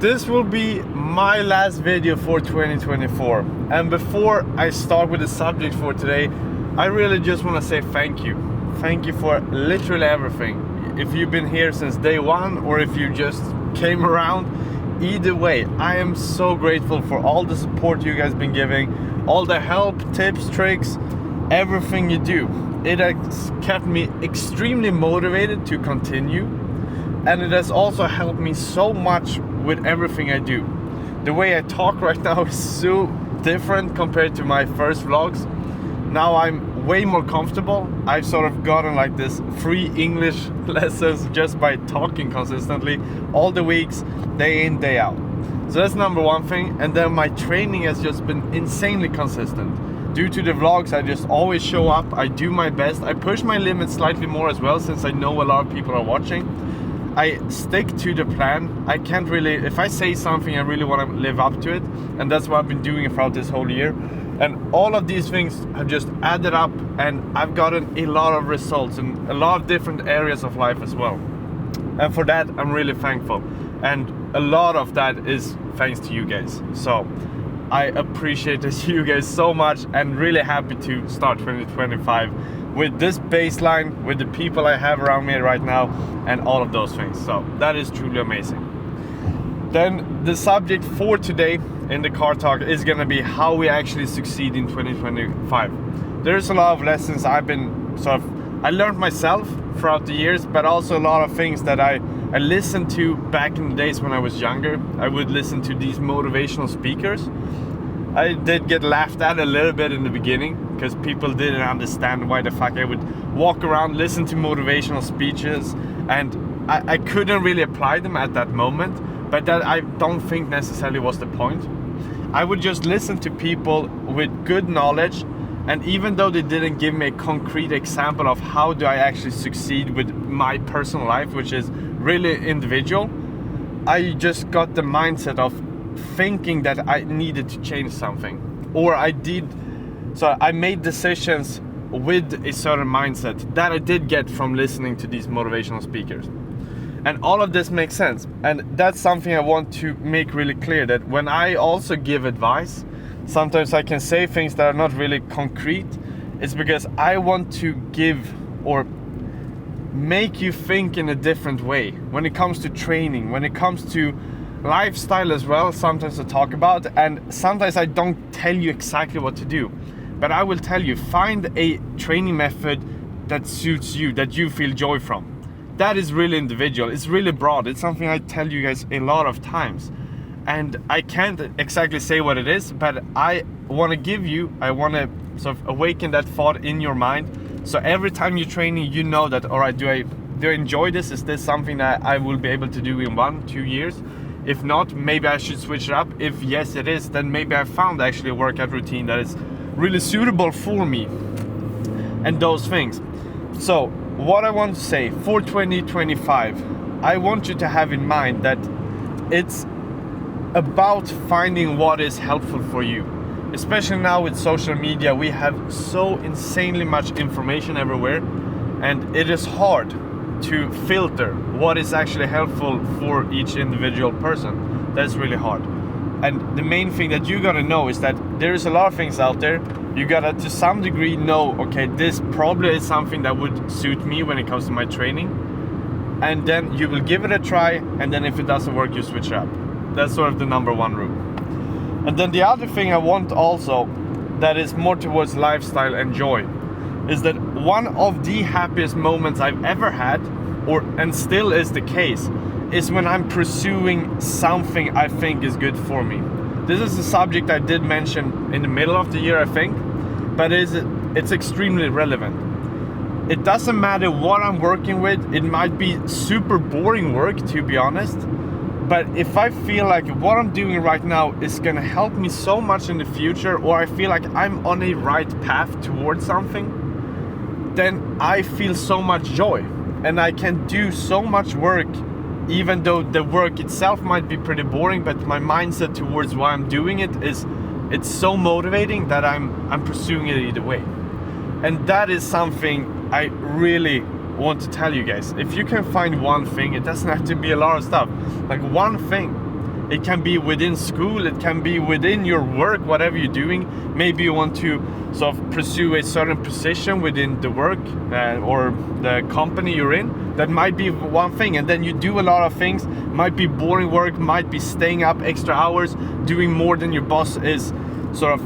This will be my last video for 2024. And before I start with the subject for today, I really just want to say thank you. Thank you for literally everything. If you've been here since day one or if you just came around, either way, I am so grateful for all the support you guys been giving, all the help, tips, tricks, everything you do. It has kept me extremely motivated to continue, and it has also helped me so much with everything I do. The way I talk right now is so different compared to my first vlogs. Now I'm way more comfortable. I've sort of gotten like this free English lessons just by talking consistently all the weeks, day in, day out. So that's number one thing. And then my training has just been insanely consistent. Due to the vlogs, I just always show up, I do my best. I push my limits slightly more as well, since I know a lot of people are watching. I stick to the plan. I can't really, if I say something, I really want to live up to it. And that's what I've been doing throughout this whole year. And all of these things have just added up, and I've gotten a lot of results in a lot of different areas of life as well. And for that, I'm really thankful. And a lot of that is thanks to you guys. So I appreciate you guys so much, and really happy to start 2025 with this baseline, with the people I have around me right now, and all of those things. So that is truly amazing. Then the subject for today in the car talk is gonna be how we actually succeed in 2025. There's a lot of lessons I've been I learned myself throughout the years, but also a lot of things that I listened to back in the days when I was younger. I would listen to these motivational speakers. I did get laughed at a little bit in the beginning because people didn't understand why the fuck I would walk around, listen to motivational speeches, and I couldn't really apply them at that moment, but that I don't think necessarily was the point. I would just listen to people with good knowledge, and even though they didn't give me a concrete example of how do I actually succeed with my personal life, which is really individual, I just got the mindset of thinking that I needed to change something, or I made decisions with a certain mindset that I did get from listening to these motivational speakers. And all of this makes sense, and that's something I want to make really clear, that when I also give advice, sometimes I can say things that are not really concrete. It's because I want to give or make you think in a different way when it comes to training, when it comes to lifestyle as well. Sometimes I talk about, and sometimes I don't tell you exactly what to do, but I will tell you, find a training method that suits you, that you feel joy from. That is really individual. It's really broad. It's something I tell you guys a lot of times, and I can't exactly say what it is, but I want to sort of awaken that thought in your mind. So every time you're training, you know that, all right, do I enjoy this? Is this something that I will be able to do in 1-2 years? If not, maybe I should switch it up. If yes, it is, then maybe I found actually a workout routine that is really suitable for me, and those things. So what I want to say for 2025, I want you to have in mind that it's about finding what is helpful for you. Especially now with social media, we have so insanely much information everywhere, and it is hard to filter what is actually helpful for each individual person. That's really hard. And the main thing that you gotta know is that there is a lot of things out there. You gotta, to some degree, know, okay, this probably is something that would suit me when it comes to my training. And then you will give it a try, and then if it doesn't work, you switch it up. That's sort of the number one rule. And then the other thing I want also, that is more towards lifestyle and joy, is that one of the happiest moments I've ever had, and still is the case, is when I'm pursuing something I think is good for me. This is a subject I did mention in the middle of the year, I think, but it's extremely relevant. It doesn't matter what I'm working with. It might be super boring work, to be honest, but if I feel like what I'm doing right now is gonna help me so much in the future, or I feel like I'm on a right path towards something, then I feel so much joy, and I can do so much work, even though the work itself might be pretty boring, but my mindset towards why I'm doing it's so motivating that I'm pursuing it either way. And that is something I really want to tell you guys. If you can find one thing, it doesn't have to be a lot of stuff, like one thing. It can be within school, it can be within your work, whatever you're doing. Maybe you want to sort of pursue a certain position within the work or the company you're in. That might be one thing, and then you do a lot of things. Might be boring work, might be staying up extra hours, doing more than your boss is sort of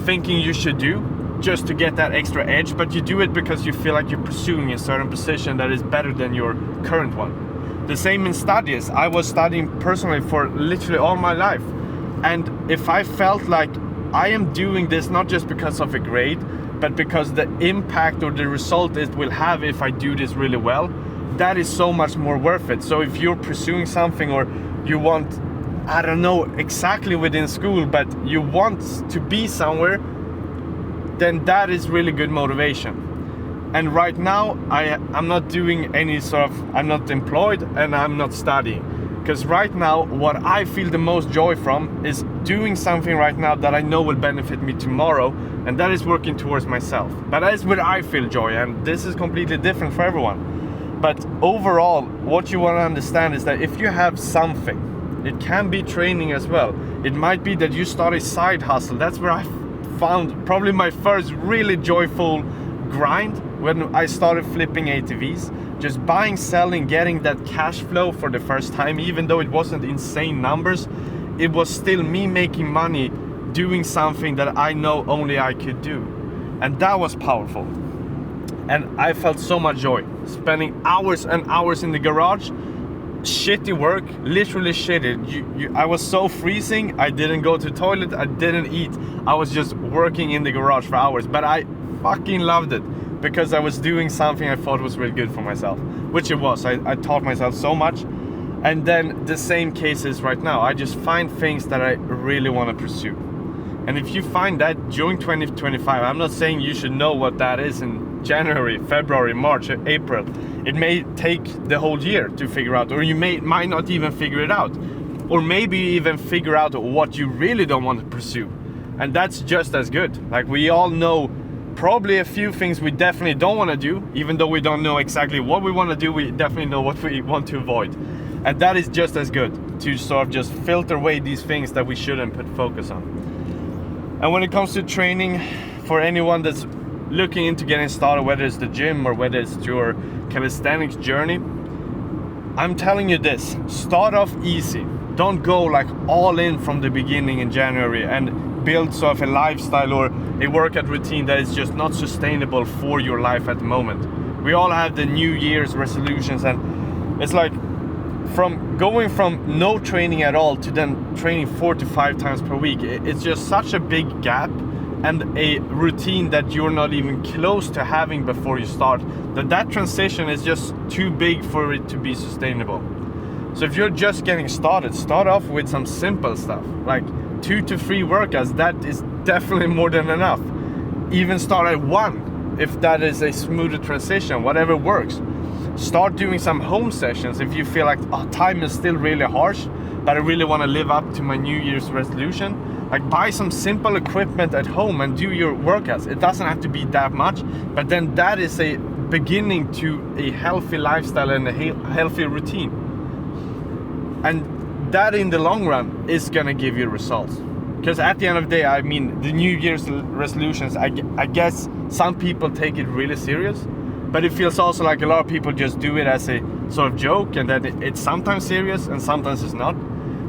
thinking you should do, just to get that extra edge, but you do it because you feel like you're pursuing a certain position that is better than your current one. The same in studies. I was studying personally for literally all my life, and if I felt like I am doing this not just because of a grade, but because the impact or the result it will have if I do this really well, that is so much more worth it. So if you're pursuing something, or you want, I don't know exactly within school, but you want to be somewhere, then that is really good motivation. And right now I'm not doing any sort of, I'm not employed and I'm not studying, because right now what I feel the most joy from is doing something right now that I know will benefit me tomorrow, and that is working towards myself. But that is where I feel joy, and this is completely different for everyone. But overall, what you want to understand is that if you have something, it can be training as well. It might be that you start a side hustle. That's where I found probably my first really joyful grind, when I started flipping ATVs, just buying, selling, getting that cash flow for the first time. Even though it wasn't insane numbers, it was still me making money doing something that I know only I could do, and that was powerful. And I felt so much joy spending hours and hours in the garage. Shitty work, literally shitty. I was so freezing, I didn't go to the toilet, I didn't eat. I was just working in the garage for hours, but I fucking loved it, because I was doing something I thought was really good for myself, which it was. I taught myself so much. And then the same case is right now. I just find things that I really want to pursue. And if you find that during 2025, I'm not saying you should know what that is in January, February, March, April. It may take the whole year to figure out, or you might not even figure it out, or maybe even figure out what you really don't want to pursue, and that's just as good. Like, we all know probably a few things we definitely don't want to do. Even though we don't know exactly what we want to do, we definitely know what we want to avoid, and that is just as good, to sort of just filter away these things that we shouldn't put focus on. And when it comes to training, for anyone that's looking into getting started, whether it's the gym or whether it's your calisthenics journey, I'm telling you this: start off easy. Don't go like all in from the beginning in January and build sort of a lifestyle or a workout routine that is just not sustainable for your life at the moment. We all have the New Year's resolutions, and it's like from going from no training at all to then training 4 to 5 times per week. It's just such a big gap, and a routine that you're not even close to having before you start, that transition is just too big for it to be sustainable. So if you're just getting started, start off with some simple stuff, like 2 to 3 workouts. That is definitely more than enough. Even start at 1 if that is a smoother transition, whatever works. Start doing some home sessions if you feel like, oh, time is still really harsh, but I really want to live up to my New Year's resolution. Like, buy some simple equipment at home and do your workouts. It doesn't have to be that much, but then that is a beginning to a healthy lifestyle and a healthy routine. And that in the long run is gonna give you results. Because at the end of the day, I mean, the New Year's resolutions, I guess some people take it really serious, but it feels also like a lot of people just do it as a sort of joke, and then it's sometimes serious and sometimes it's not.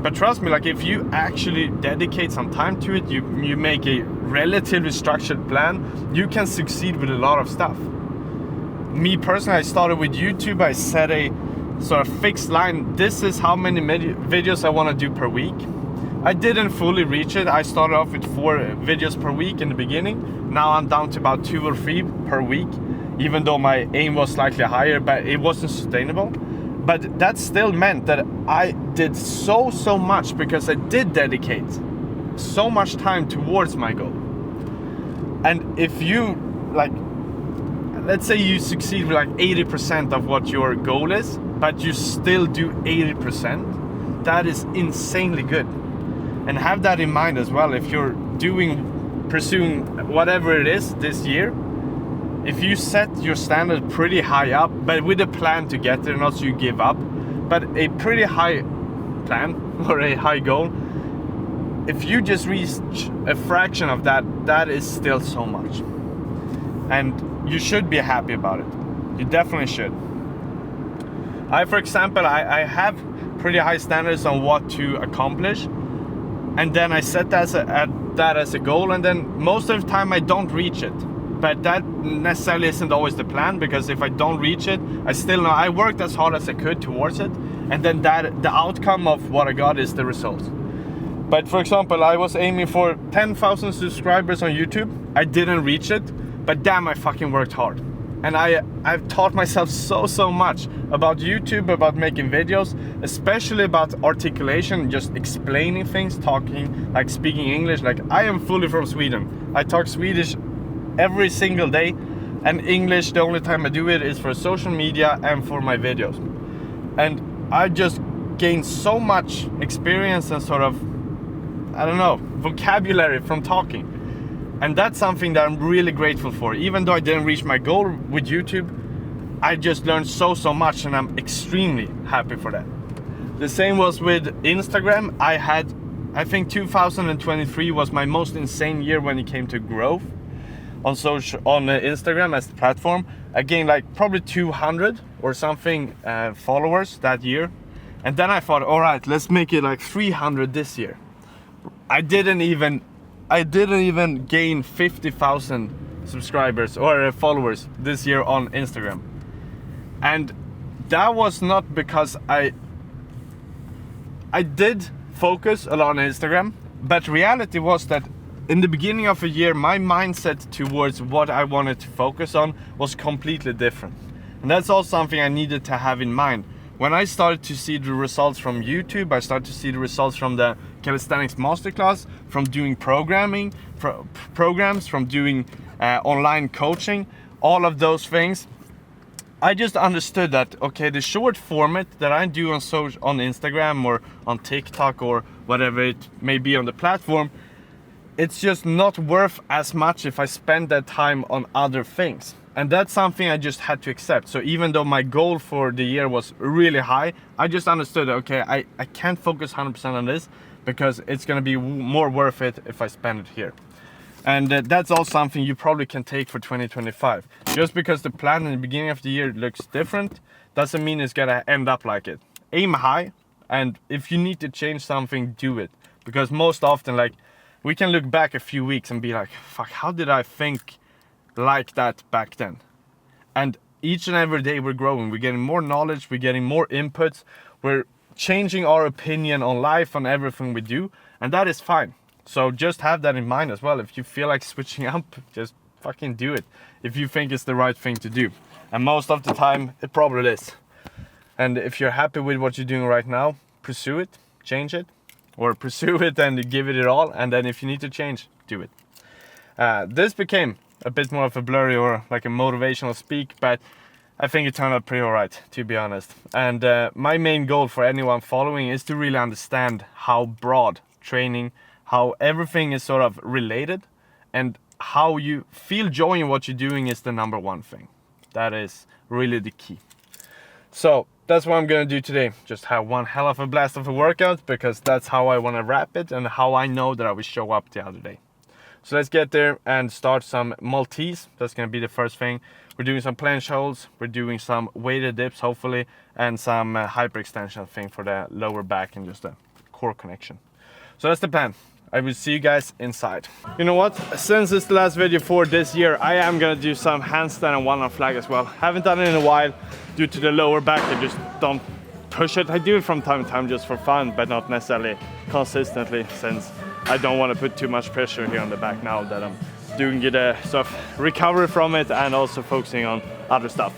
But trust me, like, if you actually dedicate some time to it, you make a relatively structured plan, you can succeed with a lot of stuff. Me personally, I started with YouTube. I set a sort of fixed line. This is how many videos I want to do per week. I didn't fully reach it. I started off with 4 videos per week in the beginning. Now I'm down to about 2 or 3 per week, even though my aim was slightly higher, but it wasn't sustainable. But that still meant that I did so much, because I did dedicate so much time towards my goal. And if you, like, let's say you succeed with like 80% of what your goal is, but you still do 80%, that is insanely good. And have that in mind as well. If you're pursuing whatever it is this year, if you set your standard pretty high up, but with a plan to get there, not so you give up, but a pretty high plan, or a high goal, if you just reach a fraction of that, that is still so much. And you should be happy about it. You definitely should. For example, I have pretty high standards on what to accomplish, and then I set that as a goal, and then most of the time I don't reach it. But that necessarily isn't always the plan, because if I don't reach it, I still know I worked as hard as I could towards it, and then the outcome of what I got is the result. But for example, I was aiming for 10,000 subscribers on YouTube. I didn't reach it, but damn, I fucking worked hard. And I've taught myself so much about YouTube, about making videos, especially about articulation, just explaining things, talking, like speaking English. Like, I am fully from Sweden. I talk Swedish every single day, and English, the only time I do it is for social media and for my videos. And I just gained so much experience and sort of, I don't know, vocabulary from talking. And that's something that I'm really grateful for. Even though I didn't reach my goal with YouTube, I just learned so much, and I'm extremely happy for that. The same was with Instagram. I think 2023 was my most insane year when it came to growth on Instagram as the platform. I gained like probably 200 or something followers that year. And then I thought, all right, let's make it like 300 this year. I didn't even gain 50,000 subscribers or followers this year on Instagram. And that was not because I did focus a lot on Instagram, but reality was that in the beginning of the year, my mindset towards what I wanted to focus on was completely different. And that's also something I needed to have in mind. When I started to see the results from YouTube, I started to see the results from the Calisthenics Masterclass, from doing programming, programs, from doing online coaching, all of those things. I just understood that, okay, the short format that I do on Instagram or on TikTok or whatever it may be on the platform, it's just not worth as much if I spend that time on other things. And that's something I just had to accept. So even though my goal for the year was really high, I just understood, okay, I can't focus 100% on this, because it's gonna be more worth it if I spend it here. And that's all something you probably can take for 2025. Just because the plan in the beginning of the year looks different, doesn't mean it's gonna end up like it. Aim high, and if you need to change something, do it. Because most often, like, we can look back a few weeks and be like, fuck, how did I think like that back then? And each and every day we're growing, we're getting more knowledge, we're getting more inputs, we're changing our opinion on life, on everything we do, and that is fine. So just have that in mind as well. If you feel like switching up, just fucking do it, if you think it's the right thing to do. And most of the time it probably is. And if you're happy with what you're doing right now, pursue it, change it, or pursue it and give it all. And then if you need to change, do it. This became a bit more of a blurry or like a motivational speak, but I think it turned out pretty alright, to be honest. And my main goal for anyone following is to really understand how broad training, how everything is sort of related, and how you feel joy in what you're doing is the number one thing. That is really the key. So that's what I'm gonna do today. Just have one hell of a blast of a workout, because that's how I wanna wrap it and how I know that I will show up the other day. So let's get there and start some Maltese. That's gonna be the first thing. We're doing some planche holds, we're doing some weighted dips hopefully, and some hyperextension thing for the lower back and just a core connection. So that's the plan. I will see you guys inside. You know what? Since it's the last video for this year, I am gonna do some handstand and one-arm flag as well. Haven't done it in a while due to the lower back. I just don't push it. I do it from time to time just for fun, but not necessarily consistently, since I don't want to put too much pressure here on the back now that I'm doing a sort of recovery from it and also focusing on other stuff.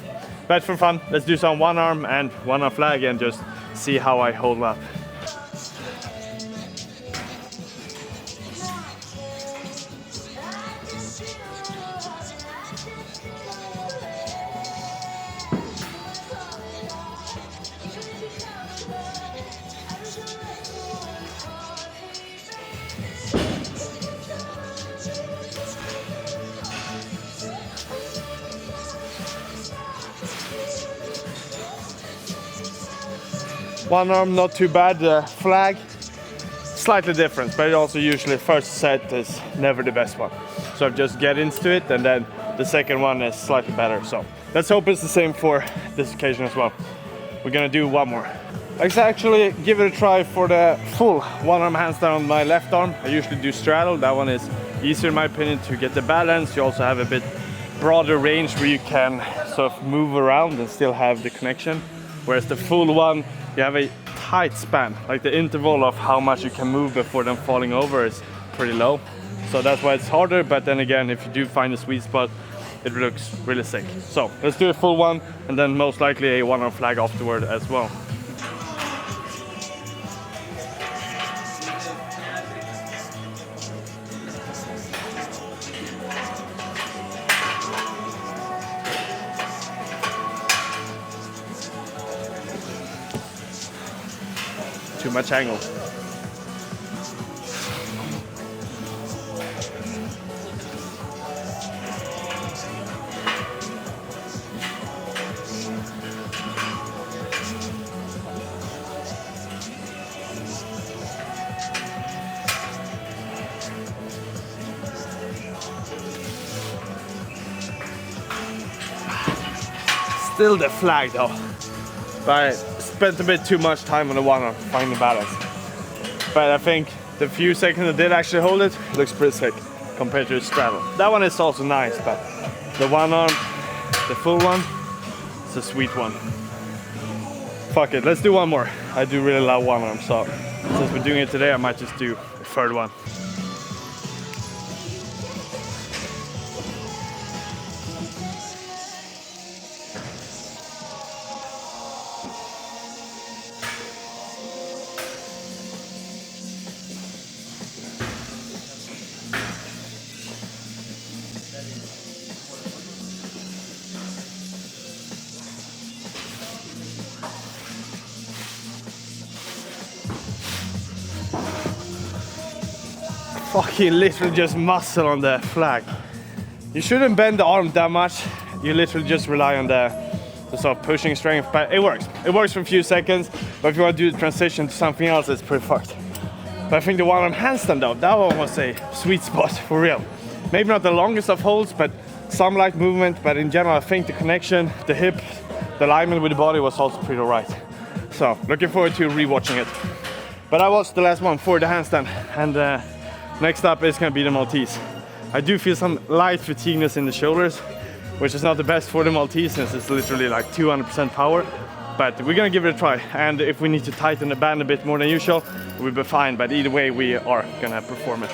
But for fun, let's do some one arm and one arm flag and just see how I hold up. One arm not too bad, flag slightly different, but also usually first set is never the best one. So just get into it, and then the second one is slightly better. So let's hope it's the same for this occasion as well. We're gonna do one more. Let's actually give it a try for the full one-arm handstand on my left arm. I usually do straddle. That one is easier in my opinion to get the balance. You also have a bit broader range where you can sort of move around and still have the connection. Whereas the full one, you have a tight span. Like the interval of how much you can move before them falling over is pretty low. So that's why it's harder, but then again, if you do find a sweet spot, it looks really sick. So let's do a full one, and then most likely a one-arm flag afterward as well. Too much angle. Still the flag though, but I spent a bit too much time on the one-arm finding the balance. But I think the few seconds I did actually hold it looks pretty sick compared to the straddle. That one is also nice, but the one-arm, the full one, it's a sweet one. Fuck it, let's do one more. I do really love one-arm, so since we're doing it today, I might just do a third one. Fucking literally just muscle on the flag. You shouldn't bend the arm that much. You literally just rely on the sort of pushing strength, but it works. It works for a few seconds, but if you want to do the transition to something else, it's pretty fucked. But I think the one-arm handstand though, that one was a sweet spot for real. Maybe not the longest of holds, but some light movement, but in general I think the connection, the hip, the alignment with the body was also pretty alright. So looking forward to rewatching it. But that was the last one for the handstand, and next up is going to be the Maltese. I do feel some light fatigueness in the shoulders, which is not the best for the Maltese since it's literally like 200% power. But we're going to give it a try, and if we need to tighten the band a bit more than usual, we'll be fine, but either way we are going to perform it.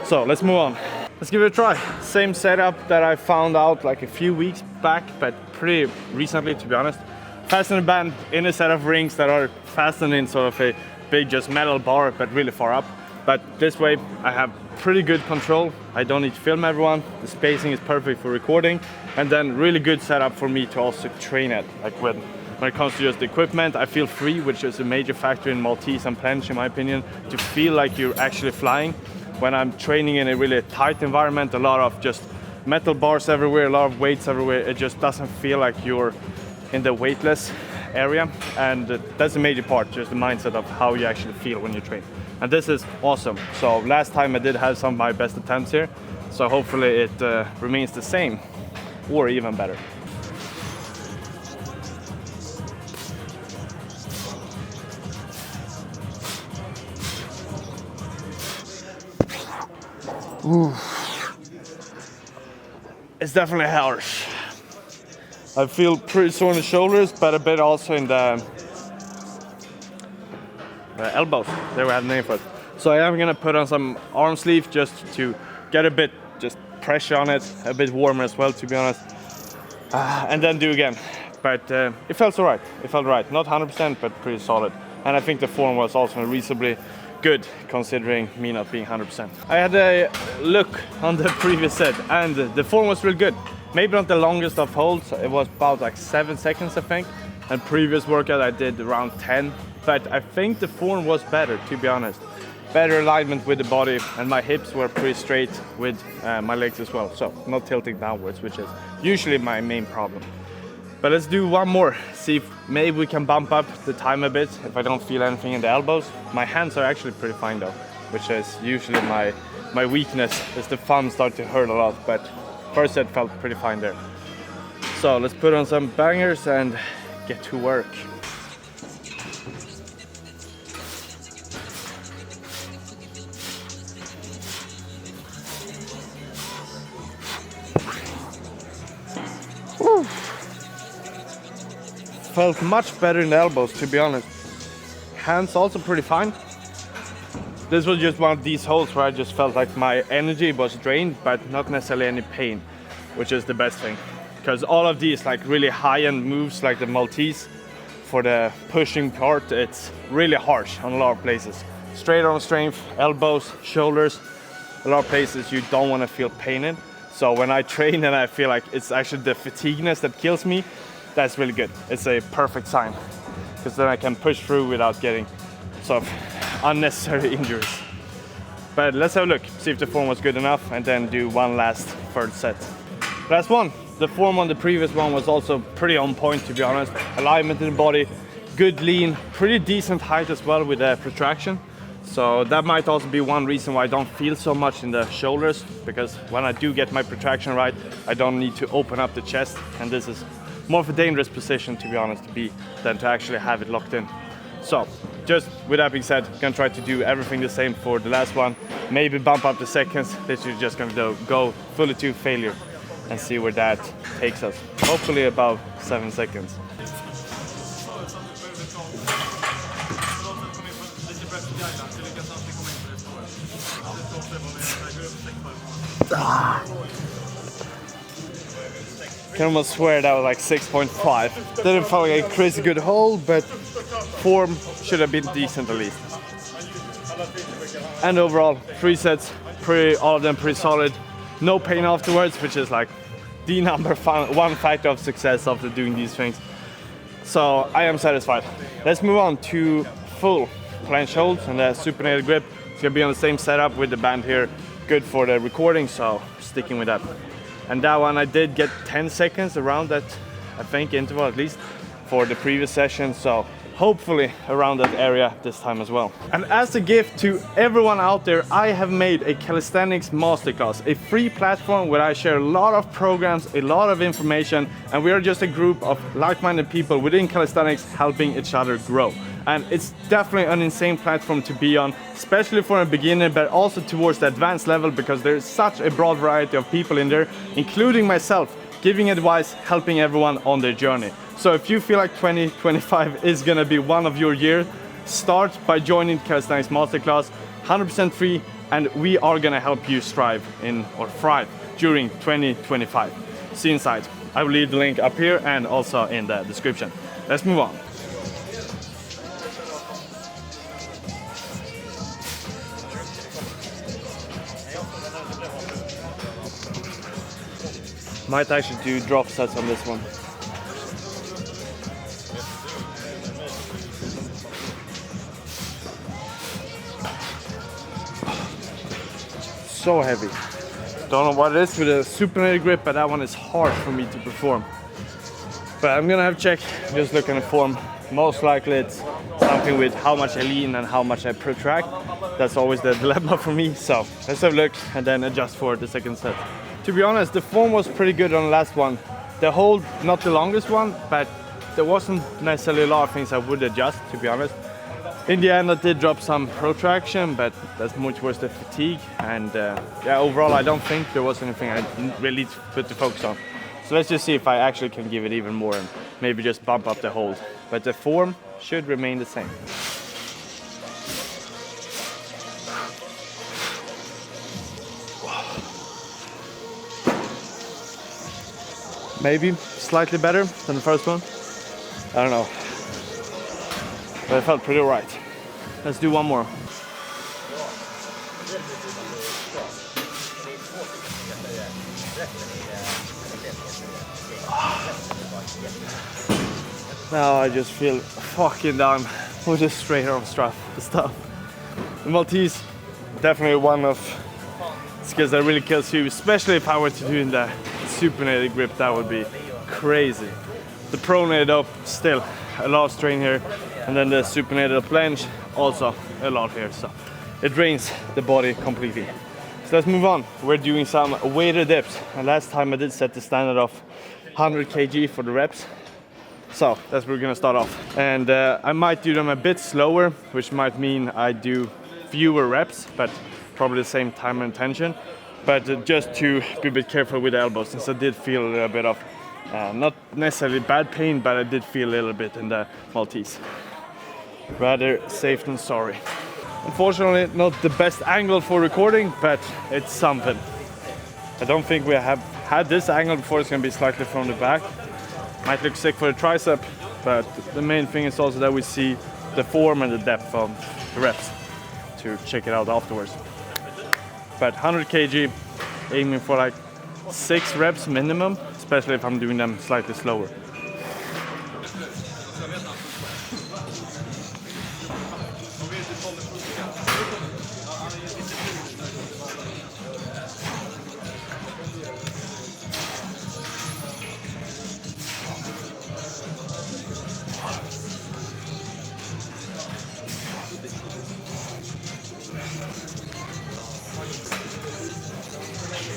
So let's move on. Let's give it a try. Same setup that I found out like a few weeks back, but pretty recently to be honest. Fasten the band in a set of rings that are fastened in sort of a big just metal bar, but really far up. But this way I have pretty good control. I don't need to film everyone. The spacing is perfect for recording, and then really good setup for me to also train at. Like when it comes to just the equipment, I feel free, which is a major factor in Maltese and planche in my opinion, to feel like you're actually flying. When I'm training in a really tight environment, a lot of just metal bars everywhere, a lot of weights everywhere, it just doesn't feel like you're in the weightless area, and that's a major part, just the mindset of how you actually feel when you train. And this is awesome. So last time I did have some of my best attempts here, so hopefully it remains the same or even better. Ooh. It's definitely harsh. I feel pretty sore in the shoulders, but a bit also in the elbows. There we have the name for it. So I am gonna put on some arm sleeve just to get a bit just pressure on it, a bit warmer as well to be honest, and then do again. But it felt alright. It felt right. Not 100%, but pretty solid. And I think the form was also reasonably good considering me not being 100%. I had a look on the previous set and the form was real good. Maybe not the longest of holds, it was about like 7 seconds I think, and previous workout I did around 10, but I think the form was better to be honest. Better alignment with the body, and my hips were pretty straight with my legs as well, so not tilting downwards, which is usually my main problem. But let's do one more, see if maybe we can bump up the time a bit if I don't feel anything in the elbows. My hands are actually pretty fine though, which is usually my weakness, is the thumb start to hurt a lot, but first set felt pretty fine there. So let's put on some bangers and get to work. Woo. Felt much better in the elbows, to be honest. Hands also pretty fine. This was just one of these holds where I just felt like my energy was drained, but not necessarily any pain, which is the best thing. Because all of these like really high-end moves like the Maltese, for the pushing part, it's really harsh on a lot of places. Straight arm strength, elbows, shoulders, a lot of places you don't want to feel pain in. So when I train and I feel like it's actually the fatigueness that kills me, that's really good. It's a perfect sign, because then I can push through without getting sort of unnecessary injuries. But let's have a look, see if the form was good enough, and then do one last third set. Last one. The form on the previous one was also pretty on point, to be honest. Alignment in the body, good lean, pretty decent height as well with the protraction. So that might also be one reason why I don't feel so much in the shoulders, because when I do get my protraction right, I don't need to open up the chest, and this is more of a dangerous position, to be honest, to be than to actually have it locked in. So just with that being said, gonna try to do everything the same for the last one, maybe bump up the seconds. Literally just gonna go fully to failure and see where that takes us. Hopefully about 7 seconds. Can almost swear that was like 6.5. Didn't feel like a crazy good hold, but form should have been decent at least. And overall, 3 sets, all of them pretty solid. No pain afterwards, which is like the number one factor of success after doing these things. So I am satisfied. Let's move on to full planche holds and the supinated grip. It's gonna be on the same setup with the band here. Good for the recording, so sticking with that. And that one I did get 10 seconds around that, I think, interval at least for the previous session. So hopefully around that area this time as well. And as a gift to everyone out there, I have made a calisthenics masterclass, a free platform where I share a lot of programs, a lot of information, and we are just a group of like-minded people within calisthenics helping each other grow. And it's definitely an insane platform to be on, especially for a beginner, but also towards the advanced level, because there is such a broad variety of people in there, including myself, giving advice, helping everyone on their journey. So if you feel like 2025 is gonna be one of your years, start by joining Calisthenics Masterclass, 100% free, and we are gonna help you strive in or thrive during 2025. See you inside. I will leave the link up here and also in the description. Let's move on. Might actually do drop sets on this one. So heavy. Don't know what it is with a supinated grip, but that one is hard for me to perform. But I'm gonna have to check, just looking at form. Most likely it's something with how much I lean and how much I protract. That's always the dilemma for me. So let's have a look and then adjust for the second set. To be honest, the form was pretty good on the last one. The hold, not the longest one, but there wasn't necessarily a lot of things I would adjust, to be honest. In the end, I did drop some protraction, but that's more towards the fatigue. And yeah, overall, I don't think there was anything I really put the focus on. So let's just see if I actually can give it even more and maybe just bump up the hold. But the form should remain the same. Maybe slightly better than the first one. I don't know. But it felt pretty alright. Let's do one more. Now I just feel fucking done with the straight arm stuff. The Maltese, definitely one of skills that really kills you, especially if I were to do in the supinated grip. That would be crazy. The pronated up, still a lot of strain here. And then the supinated planche, also a lot here. So it drains the body completely. So let's move on. We're doing some weighted dips. And last time I did set the standard of 100 kg for the reps. So that's where we're gonna start off. And I might do them a bit slower, which might mean I do fewer reps, but probably the same time and intention. But just to be a bit careful with the elbows, since I did feel a little bit of, not necessarily bad pain, but I did feel a little bit in the Maltese. Rather safe than sorry. Unfortunately, not the best angle for recording, but it's something. I don't think we have had this angle before. It's gonna be slightly from the back. Might look sick for the tricep, but the main thing is also that we see the form and the depth of the reps to check it out afterwards. But 100 kg, aiming for like 6 reps minimum, especially if I'm doing them slightly slower.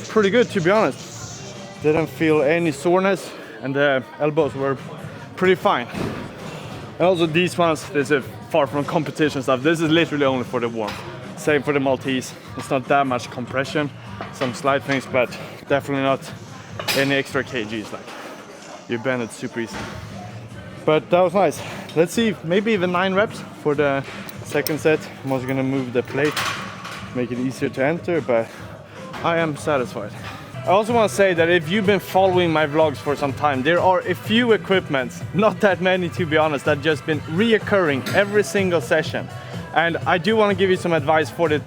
Pretty good, to be honest. Didn't feel any soreness, and the elbows were pretty fine. And also these ones, this is far from competition stuff. This is literally only for the warmth. Same for the Maltese. It's not that much compression, some slight things, but definitely not any extra kgs. Like, you bend it super easy. But that was nice. Let's see, maybe even 9 reps for the second set. I'm also gonna move the plate, make it easier to enter, but I am satisfied. I also want to say that if you've been following my vlogs for some time, there are a few equipments, not that many to be honest, that just been reoccurring every single session. And I do want to give you some advice for the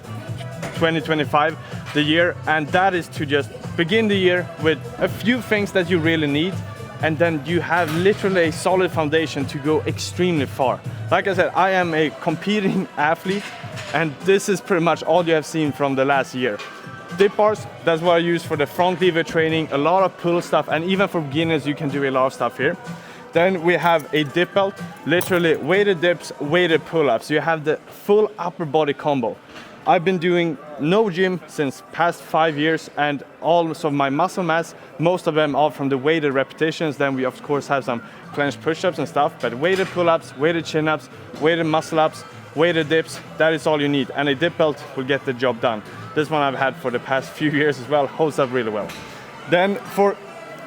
2025, the year, and that is to just begin the year with a few things that you really need, and then you have literally a solid foundation to go extremely far. Like I said, I am a competing athlete, and this is pretty much all you have seen from the last year. Dip bars, that's what I use for the front lever training, a lot of pull stuff, and even for beginners you can do a lot of stuff here. Then we have a dip belt, literally weighted dips, weighted pull-ups. You have the full upper body combo. I've been doing no gym since past 5 years, and all of my muscle mass, most of them are from the weighted repetitions. Then we of course have some planche push-ups and stuff, but weighted pull-ups, weighted chin-ups, weighted muscle-ups, weighted dips, that is all you need. And a dip belt will get the job done. This one I've had for the past few years as well, holds up really well. Then for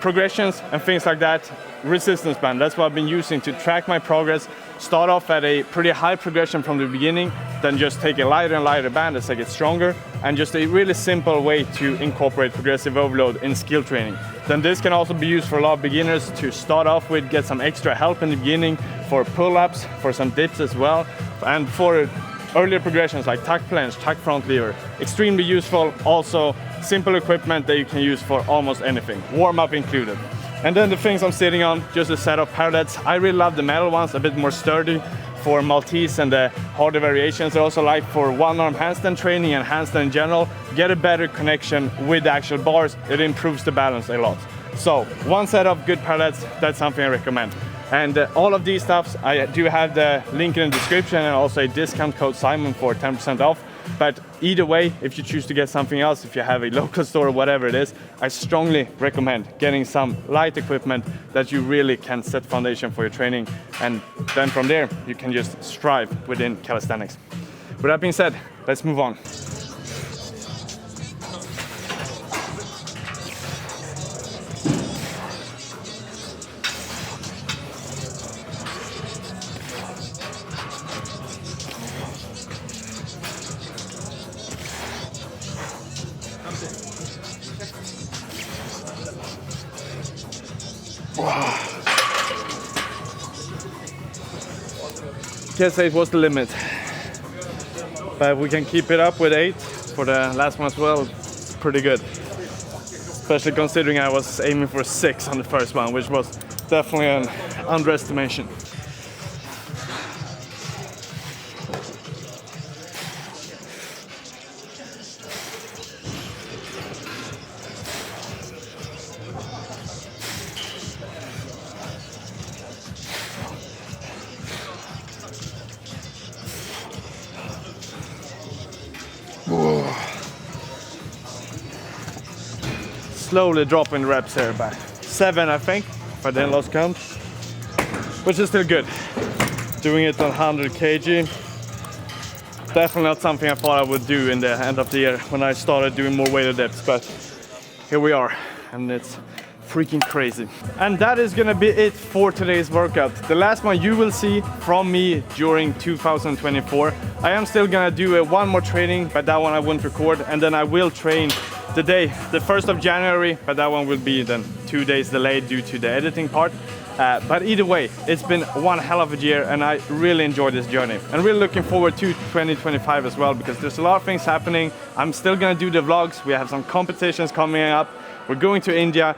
progressions and things like that, resistance band, that's what I've been using to track my progress. Start off at a pretty high progression from the beginning, then just take a lighter and lighter band as I get stronger, and just a really simple way to incorporate progressive overload in skill training. Then this can also be used for a lot of beginners to start off with, get some extra help in the beginning, for pull-ups, for some dips as well, and for earlier progressions like tuck planche, tuck front lever. Extremely useful, also simple equipment that you can use for almost anything, warm-up included. And then the things I'm sitting on, just a set of parallettes. I really love the metal ones, a bit more sturdy for Maltese and the harder variations. I also like for one-arm handstand training and handstand in general, get a better connection with the actual bars. It improves the balance a lot. So one set of good parallettes, that's something I recommend. And all of these stuffs, I do have the link in the description and also a discount code Simon for 10% off. But either way, if you choose to get something else, if you have a local store or whatever it is, I strongly recommend getting some light equipment that you really can set foundation for your training. And then from there, you can just strive within calisthenics. With that being said, let's move on. Can't say it was the limit, but we can keep it up with 8 for the last one as well. It's pretty good, especially considering I was aiming for 6 on the first one, which was definitely an underestimation. slowly dropping the reps here back. 7, I think, if I didn't lose count, which is still good. Doing it on 100 kg. Definitely not something I thought I would do in the end of the year when I started doing more weighted dips, but here we are, and it's freaking crazy. And that is gonna be it for today's workout. The last one you will see from me during 2024. I am still gonna do one more training, but that one I won't record, and then I will train the day, the 1st of January, but that one will be then 2 days delayed due to the editing part. But either way, it's been one hell of a year, and I really enjoyed this journey. And really looking forward to 2025 as well, because there's a lot of things happening. I'm still gonna do the vlogs. We have some competitions coming up. We're going to India.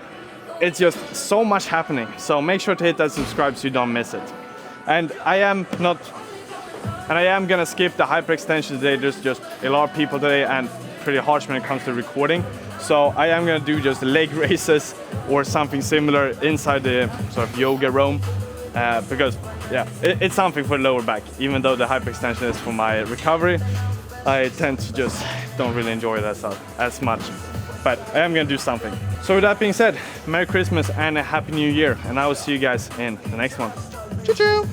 It's just so much happening. So make sure to hit that subscribe so you don't miss it. And I am gonna skip the hyperextension today. There's just a lot of people today and pretty harsh when it comes to recording. So I am gonna do just leg races or something similar inside the sort of yoga room, because yeah, it's something for the lower back. Even though the hyperextension is for my recovery, I tend to just don't really enjoy that stuff as much. But I am gonna do something. So with that being said, Merry Christmas and a Happy New Year, and I will see you guys in the next one. Choo-choo!